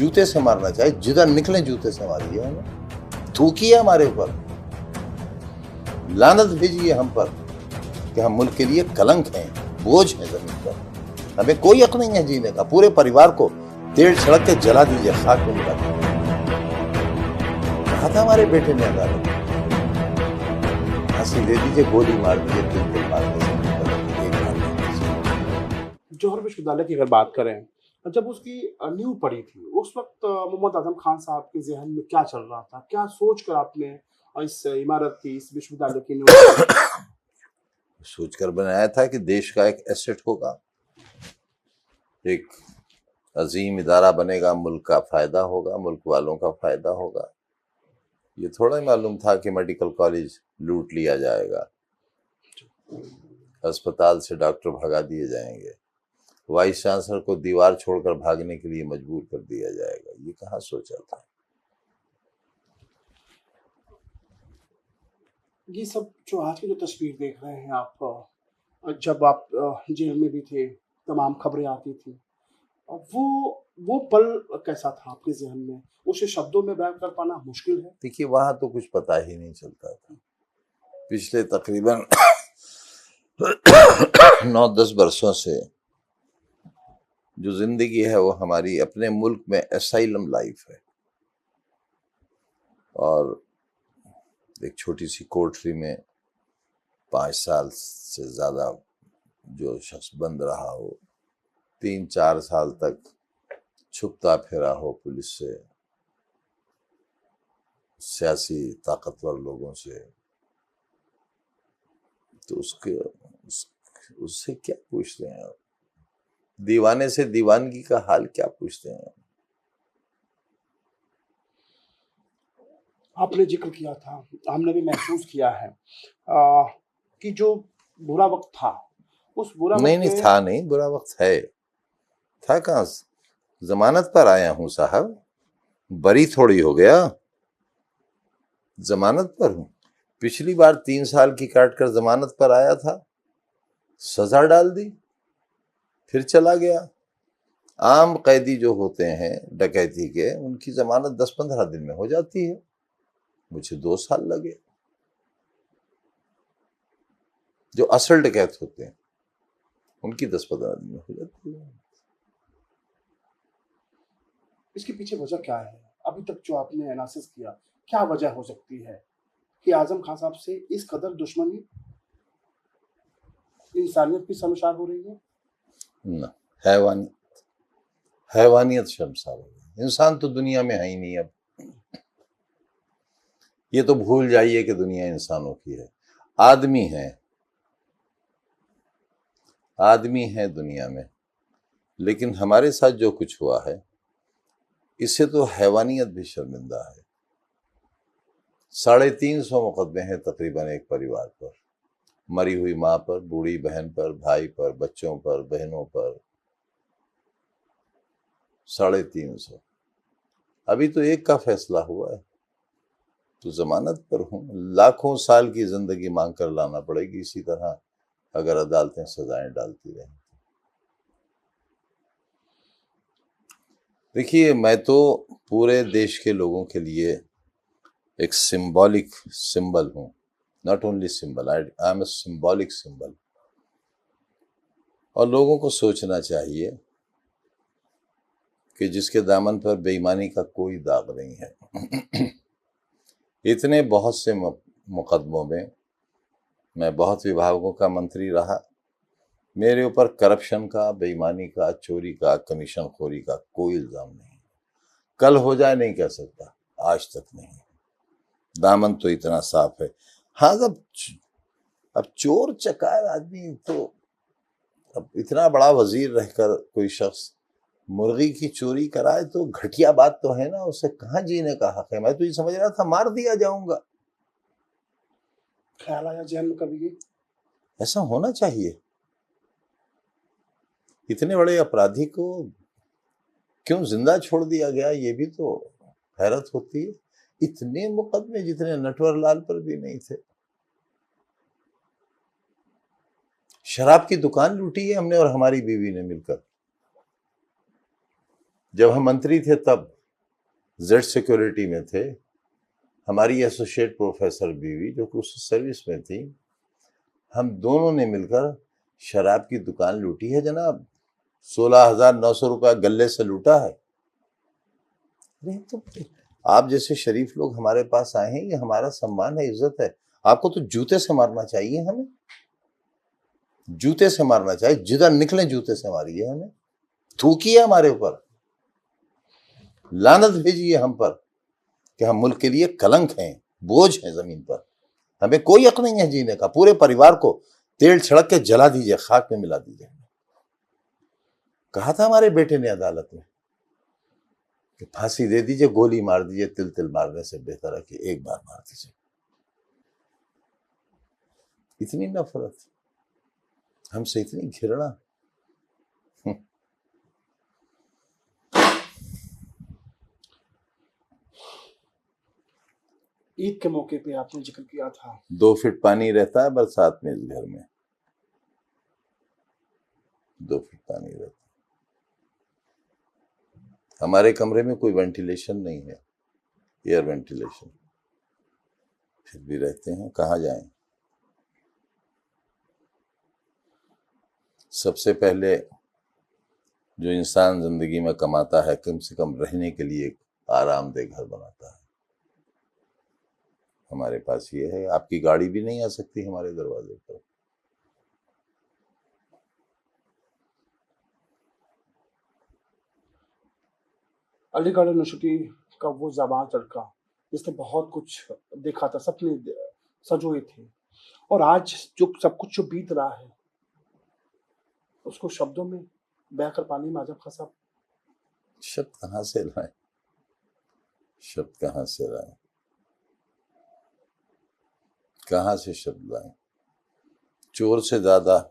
جوتے سے مارنا چاہیے، جدھر نکلے جوتے سے ماریے ہمیں، تھوکیے ہمارے اوپر، لعنت بھیجیے ہم پر کہ ہم ملک کے لیے کلنک ہیں، بوجھ ہیں زمین پر، ہمیں کوئی حق نہیں ہے جینے کا، پورے پریوار کو تیل چھڑک کے جلا دیجیے، خاک میں ملا دیجیے۔ کہا تھا ہمارے بیٹے نے عدالت میں، پھانسی دے دیجیے، گولی مار دیجیے، تین مار دیجیے، جوہر وشو ودیالیہ کی اگر بات کریں، جب اس کی نیو پڑی تھی اس وقت محمد اعظم خان صاحب کے ذہن میں کیا چل رہا تھا؟ کیا سوچ کر آپ نے اس عمارت کی، اس وشو ودیالیہ کی نیو سوچ کر بنایا تھا کہ دیش کا ایک ایسٹ ہوگا، ایک عظیم ادارہ بنے گا، ملک کا فائدہ ہوگا، ملک والوں کا فائدہ ہوگا۔ یہ تھوڑا ہی معلوم تھا کہ میڈیکل کالج لوٹ لیا جائے گا، اسپتال سے ڈاکٹر بھگا دیے جائیں گے، وائس چانسلر کو دیوار چھوڑ کر بھاگنے کے لیے مجبور کر دیا جائے گا۔ یہ کہاں سوچا تھا؟ یہ سب جو آج کی جو تصویر دیکھ رہے ہیں آپ، جب آپ جیل میں بھی تھے تمام خبریں آتی تھیں، وہ پل کیسا تھا آپ کے ذہن میں؟ اسے شبدوں میں بیان کر پانا مشکل ہے۔ دیکھیے وہاں تو کچھ پتہ ہی نہیں چلتا تھا۔ پچھلے تقریباً 9-10 برسوں سے جو زندگی ہے وہ ہماری اپنے ملک میں اسائلم لائف ہے، اور ایک چھوٹی سی کوٹری میں 5 سال سے زیادہ جو شخص بند رہا ہو، 3-4 سال تک چھپتا پھرا ہو پولیس سے، سیاسی طاقتور لوگوں سے، تو اس سے کیا پوچھتے ہیں آپ؟ دیوانے سے دیوانگی کا حال کیا پوچھتے ہیں؟ آپ نے ذکر کیا تھا، ہم نے بھی محسوس کیا ہے کہ جو برا وقت تھا، اس برا وقت نہیں تھا، نہیں برا وقت ہے، تھا کہاں؟ ضمانت پر آیا ہوں صاحب، بری تھوڑی ہو گیا، ضمانت پر ہوں۔ پچھلی بار 3 سال کی کاٹ کر ضمانت پر آیا تھا، سزا ڈال دی، پھر چلا گیا۔ عام قیدی جو ہوتے ہیں ڈکیتی کے، ان کی ضمانت 10-15 دن میں ہو جاتی ہے، مجھے 2 سال لگے۔ جو اصل ڈکیت ہوتے ہیں ان کی 10-15 دن میں ہو جاتی ہے۔ اس کے پیچھے وجہ کیا ہے؟ ابھی تک جو آپ نے انالیسس کیا، کیا وجہ ہو سکتی ہے کہ اعظم خان صاحب سے اس قدر دشمنی انسانیت کی شرمسار ہو رہی ہے؟ نہ، حیوانیت شرمسار ہو گئی، انسان تو دنیا میں ہے ہی نہیں اب۔ یہ تو بھول جائیے کہ دنیا انسانوں کی ہے، آدمی ہے دنیا میں، لیکن ہمارے ساتھ جو کچھ ہوا ہے اس سے تو حیوانیت بھی شرمندہ ہے۔ 350 مقدمے ہیں تقریباً ایک پریوار پر، مری ہوئی ماں پر، بوڑھی بہن پر، بھائی پر، بچوں پر، بہنوں پر، 350۔ ابھی تو ایک کا فیصلہ ہوا ہے، تو ضمانت پر ہوں، لاکھوں سال کی زندگی مانگ کر لانا پڑے گی اسی طرح اگر عدالتیں سزائیں ڈالتی رہیں۔ دیکھیے میں تو پورے دیش کے لوگوں کے لیے ایک سمبولک سمبل ہوں، not only symbol, I am a symbolic symbol۔ اور لوگوں کو سوچنا چاہیے کہ جس کے دامن پر بے ایمانی کا کوئی داغ نہیں ہے۔ اتنے بہت سے مقدموں میں بہت وبھاگوں کا منتری رہا، میرے اوپر کرپشن کا، بے ایمانی کا، چوری کا، کمیشن خوری کا کوئی الزام نہیں۔ کل ہو جائے نہیں کہہ سکتا، آج تک نہیں۔ دامن تو اتنا صاف ہے۔ ہاں اب چور چکار آدمی تو، اب اتنا بڑا وزیر رہ کر کوئی شخص مرغی کی چوری کرائے تو گھٹیا بات تو ہے نا، اسے کہاں جینے کا حق ہے؟ میں تو یہ سمجھ رہا تھا مار دیا جاؤں گا۔ خیال آیا ذہن میں کبھی؟ ایسا ہونا چاہیے، اتنے بڑے اپرادھی کو کیوں زندہ چھوڑ دیا گیا؟ یہ بھی تو حیرت ہوتی ہے۔ اتنے مقدمے جتنے نٹور لال پر بھی نہیں تھے۔ شراب کی دکان لوٹی ہے ہم نے اور ہماری بیوی نے مل کر، جب ہم منتری تھے تب زیڈ سیکورٹی میں تھے، ہماری ایسوسیٹ پروفیسر بیوی جو کہ اس سروس میں تھی، ہم دونوں نے مل کر شراب کی دکان لوٹی ہے جناب، 16,900 روپے گلے سے لوٹا ہے۔ تو آپ جیسے شریف لوگ ہمارے پاس آئے ہیں، یہ ہمارا سمان ہے، عزت ہے۔ آپ کو تو جوتے سے مارنا چاہیے، ہمیں جوتے سے مارنا چاہیے، جدھر نکلیں جوتے سے ماریے، ہمیں تھوکیے ہمارے اوپر، لعنت بھیجیے ہم پر کہ ہم ملک کے لیے کلنک ہیں، بوجھ ہیں زمین پر، ہمیں کوئی حق نہیں ہے جینے کا۔ پورے پریوار کو تیل چھڑک کے جلا دیجئے، خاک میں ملا دیجئے۔ کہا تھا ہمارے بیٹے نے عدالت میں کہ پھانسی دے دیجئے، گولی مار دیجئے، تل تل مارنے سے بہتر ہے کہ ایک بار مار دیجئے۔ اتنی نفرت، ہم سے اتنی گھرنا۔ عید کے موقع پہ آپ نے ذکر کیا تھا 2 فٹ پانی رہتا ہے برسات میں اس گھر میں، 2 فٹ پانی رہتا ہے۔ ہمارے کمرے میں کوئی وینٹیلیشن نہیں ہے، ایئر وینٹیلیشن، پھر بھی رہتے ہیں، کہاں جائیں۔ سب سے پہلے جو انسان زندگی میں کماتا ہے، کم سے کم رہنے کے لیے ایک آرام دہ گھر بناتا ہے۔ ہمارے پاس یہ ہے، آپ کی گاڑی بھی نہیں آ سکتی ہمارے دروازے پر۔ علی گڑھ یونیورسٹی کا وہ زبان لڑکا جس نے بہت کچھ دیکھا تھا، سپنے سجوئے تھے، اور آج جو سب کچھ جو بیت رہا ہے اس کو شبدوں میں بیان کر پانے میں عجب خاصا۔ شبد کہاں سے لائیں، شبد کہاں سے لائیں، کہاں سے شبد لائیں۔ چور سے زیادہ